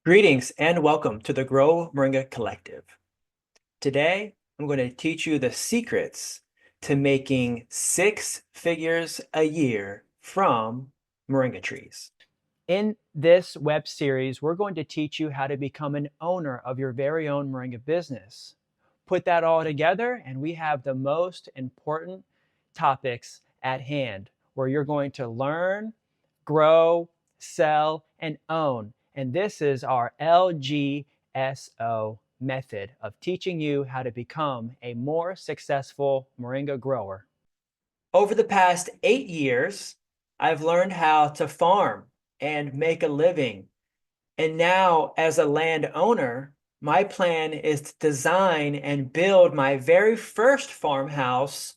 Greetings and welcome to the Grow Moringa Collective. Today, I'm going to teach you the secrets to making six figures a year from moringa trees. In this web series, we're going to teach you how to become an owner of your very own moringa business. Put that all together, and we have the most important topics at hand where you're going to learn, grow, sell, and own. And this is our LGSO method of teaching you how to become a more successful moringa grower. Over the past 8 years, I've learned how to farm and make a living. And now, as a landowner, my plan is to design and build my very first farmhouse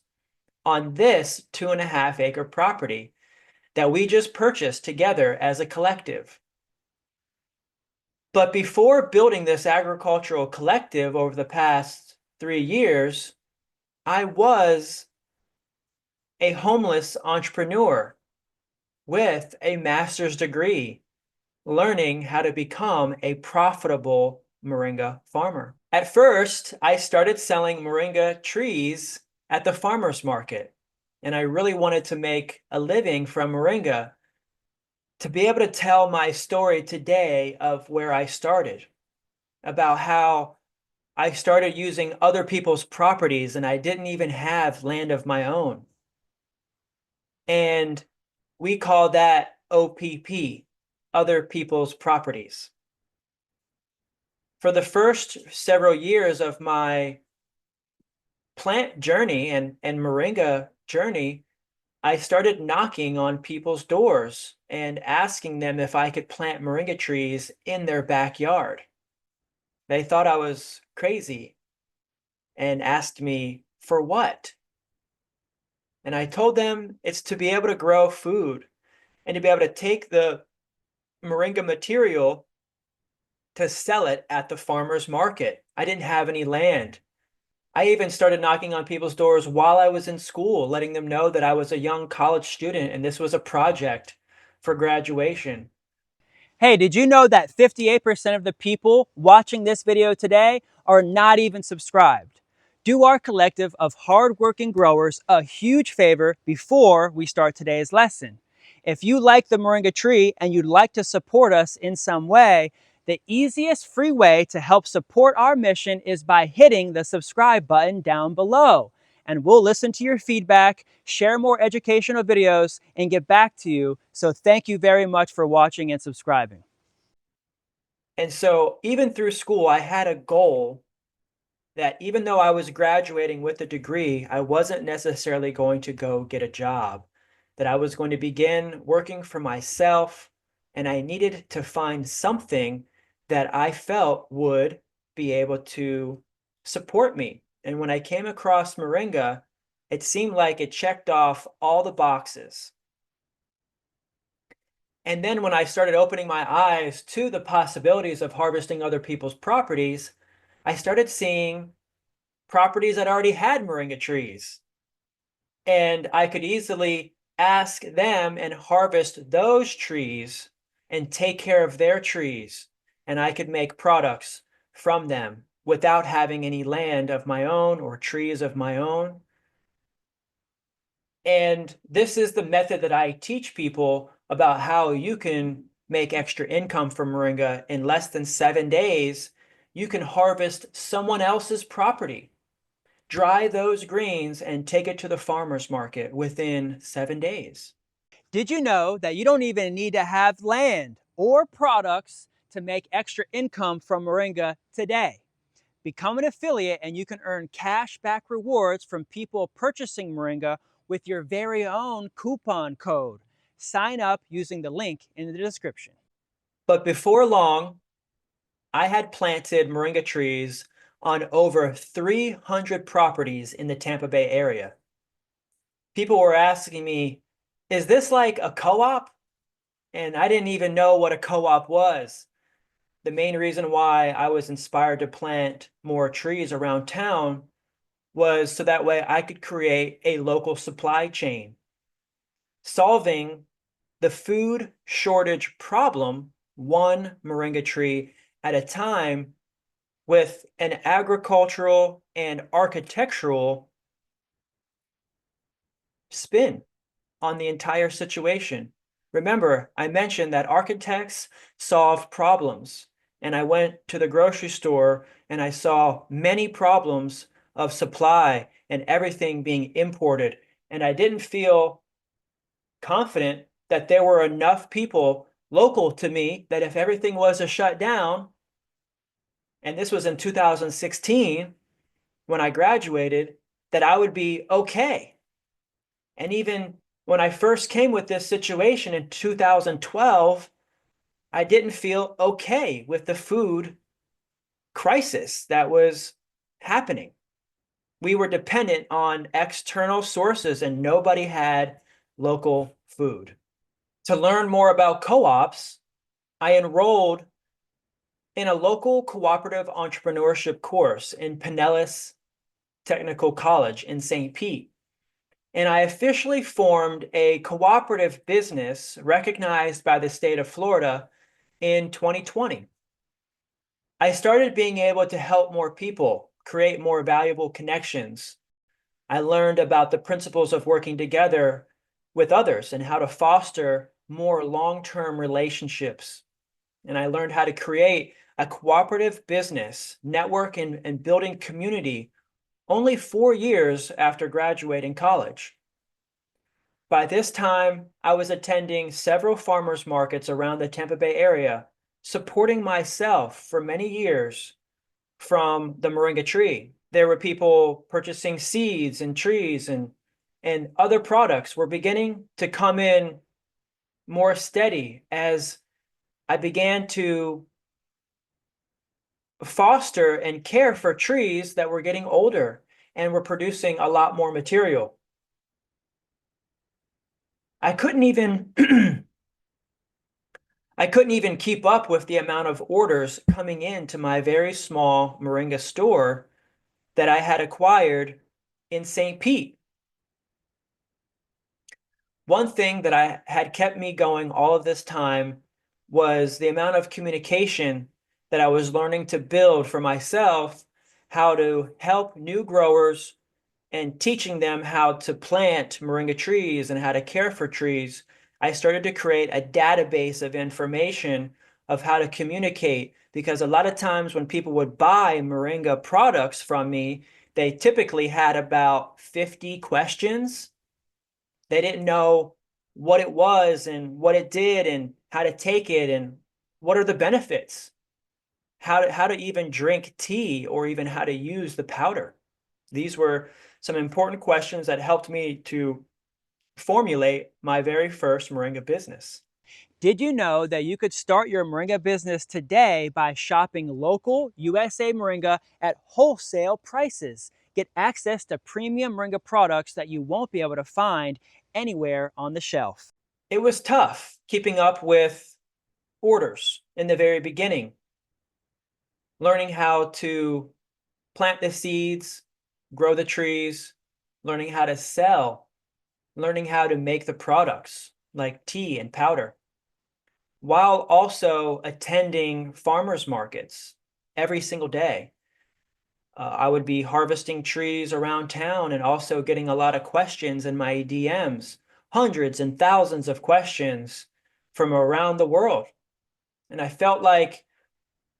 on this 2.5 acre property that we just purchased together as a collective. But before building this agricultural collective over the past 3 years, I was a homeless entrepreneur with a master's degree, learning how to become a profitable moringa farmer. At first, I started selling moringa trees at the farmer's market, and I really wanted to make a living from moringa to be able to tell my story today of where I started, about how I started using other people's properties and I didn't even have land of my own. And we call that OPP, other people's properties. For the first several years of my plant journey and moringa journey, I started knocking on people's doors and asking them if I could plant moringa trees in their backyard. They thought I was crazy and asked me for what. And I told them it's to be able to grow food and to be able to take the moringa material to sell it at the farmer's market. I didn't have any land. I even started knocking on people's doors while I was in school, letting them know that I was a young college student and this was a project for graduation. Hey, did you know that 58% of the people watching this video today are not even subscribed? Do our collective of hardworking growers a huge favor before we start today's lesson. If you like the moringa tree and you'd like to support us in some way, the easiest free way to help support our mission is by hitting the subscribe button down below. And we'll listen to your feedback, share more educational videos, and get back to you. So thank you very much for watching and subscribing. And so, even through school, I had a goal that even though I was graduating with a degree, I wasn't necessarily going to go get a job, that I was going to begin working for myself, and I needed to find something that I felt would be able to support me. And when I came across Moringa, it seemed like it checked off all the boxes. And then when I started opening my eyes to the possibilities of harvesting other people's properties, I started seeing properties that already had moringa trees. And I could easily ask them and harvest those trees and take care of their trees. And I could make products from them without having any land of my own or trees of my own. And this is the method that I teach people about how you can make extra income from moringa in less than 7 days. You can harvest someone else's property, dry those greens, and take it to the farmer's market within 7 days. Did you know that you don't even need to have land or products to make extra income from Moringa today? Become an affiliate and you can earn cash back rewards from people purchasing Moringa with your very own coupon code. Sign up using the link in the description. But before long, I had planted moringa trees on over 300 properties in the Tampa Bay area. People were asking me, is this like a co-op? And I didn't even know what a co-op was. The main reason why I was inspired to plant more trees around town was so that way I could create a local supply chain, solving the food shortage problem one moringa tree at a time with an agricultural and architectural spin on the entire situation. Remember, I mentioned that architects solve problems, and I went to the grocery store and I saw many problems of supply and everything being imported, and I didn't feel confident that there were enough people local to me that if everything was to shut down, and this was in 2016 when I graduated, that I would be okay. And even when I first came with this situation in 2012, I didn't feel okay with the food crisis that was happening. We were dependent on external sources and nobody had local food. To learn more about co-ops, I enrolled in a local cooperative entrepreneurship course in Pinellas Technical College in St. Pete. And I officially formed a cooperative business recognized by the state of Florida in 2020. I started being able to help more people, create more valuable connections. I learned about the principles of working together with others and how to foster more long-term relationships. And I learned how to create a cooperative business, network, and building community only 4 years after graduating college. By this time, I was attending several farmers markets around the Tampa Bay area, supporting myself for many years from the moringa tree. There were people purchasing seeds and trees and other products were beginning to come in more steady as I began to foster and care for trees that were getting older and were producing a lot more material. I couldn't even I couldn't even keep up with the amount of orders coming into my very small moringa store that I had acquired in St. Pete. One thing that I had kept me going all of this time was the amount of communication that I was learning to build for myself, how to help new growers and teaching them how to plant moringa trees and how to care for trees. I started to create a database of information of how to communicate because a lot of times when people would buy moringa products from me, they typically had about 50 questions. They didn't know what it was and what it did and how to take it and what are the benefits, how to even drink tea or even how to use the powder. These were some important questions that helped me to formulate my very first moringa business. Did you know that you could start your moringa business today by shopping local USA moringa at wholesale prices? Get access to premium moringa products that you won't be able to find anywhere on the shelf. It was tough keeping up with orders in the very beginning, learning how to plant the seeds, grow the trees, learning how to sell, learning how to make the products like tea and powder, while also attending farmers markets every single day. I would be harvesting trees around town and also getting a lot of questions in my DMs, hundreds and thousands of questions from around the world. And I felt like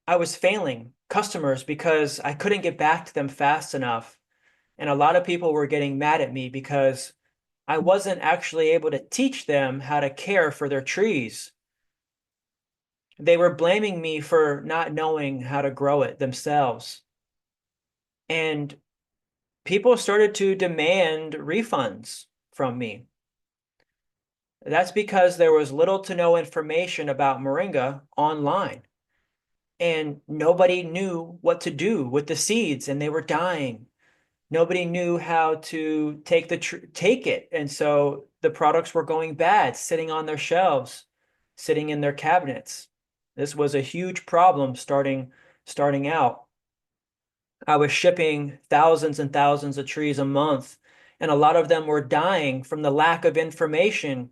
I was failing customers because I couldn't get back to them fast enough. And a lot of people were getting mad at me because I wasn't actually able to teach them how to care for their trees. They were blaming me for not knowing how to grow it themselves. And people started to demand refunds from me. That's because there was little to no information about Moringa online. And nobody knew what to do with the seeds, and they were dying. Nobody knew how to take it, and so the products were going bad, sitting on their shelves, sitting in their cabinets. This was a huge problem starting out. I was shipping thousands and thousands of trees a month, and a lot of them were dying from the lack of information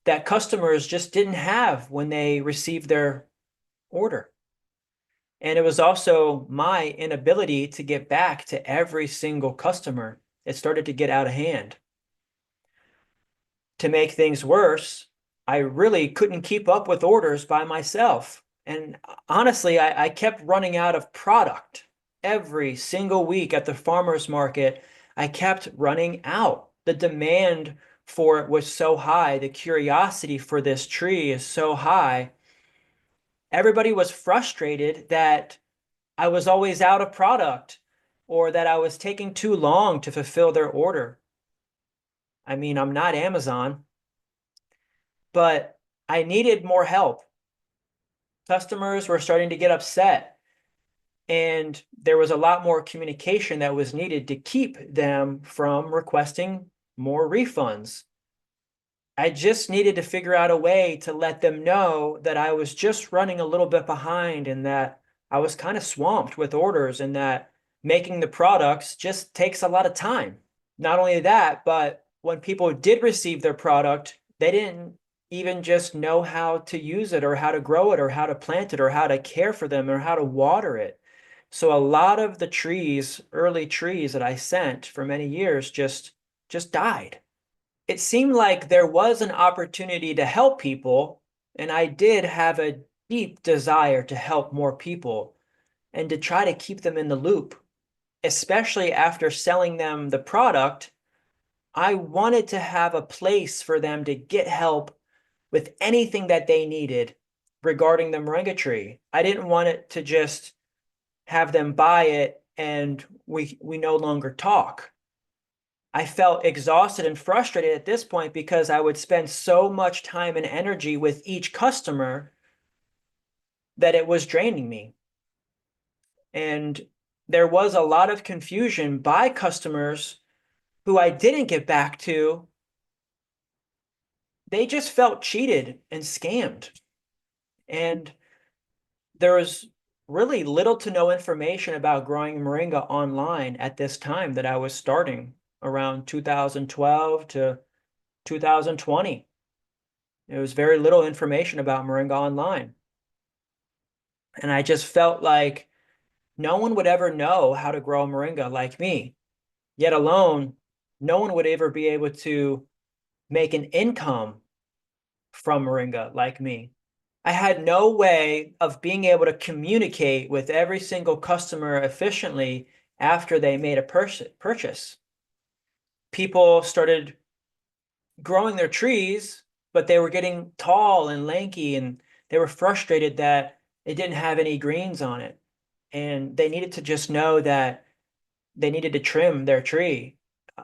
that customers just didn't have when they received order. And it was also my inability to get back to every single customer. It started to get out of hand. To make things worse, I really couldn't keep up with orders by myself. And honestly, I kept running out of product every single week at the farmer's market. I kept running out. The demand for it was so high. The curiosity for this tree is so high. Everybody was frustrated that I was always out of product or that I was taking too long to fulfill their order. I mean, I'm not Amazon, but I needed more help. Customers were starting to get upset, and there was a lot more communication that was needed to keep them from requesting more refunds. I just needed to figure out a way to let them know that I was just running a little bit behind and that I was kind of swamped with orders and that making the products just takes a lot of time. Not only that, but when people did receive their product, they didn't even just know how to use it or how to grow it or how to plant it or how to care for them or how to water it. So a lot of the trees, early trees that I sent for many years just died. It seemed like there was an opportunity to help people, and I did have a deep desire to help more people and to try to keep them in the loop, especially after selling them the product. I wanted to have a place for them to get help with anything that they needed regarding the moringa tree. I didn't want it to just have them buy it and we no longer talk. I felt exhausted and frustrated at this point because I would spend so much time and energy with each customer that it was draining me. And there was a lot of confusion by customers who I didn't get back to. They just felt cheated and scammed. And there was really little to no information about growing moringa online at this time that I was starting around 2012 to 2020. There was very little information about moringa online. And I just felt like no one would ever know how to grow moringa like me, yet alone, no one would ever be able to make an income from moringa like me. I had no way of being able to communicate with every single customer efficiently after they made a purchase. People started growing their trees, but they were getting tall and lanky, and they were frustrated that it didn't have any greens on it. And they needed to just know that they needed to trim their tree.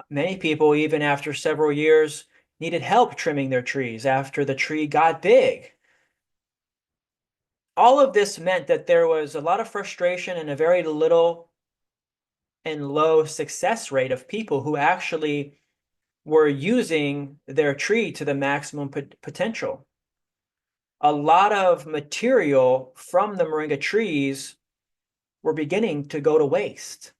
Many people, even after several years, needed help trimming their trees after the tree got big. All of this meant that there was a lot of frustration and a very little and low success rate of people who actually were using their tree to the maximum potential. A lot of material from the moringa trees were beginning to go to waste.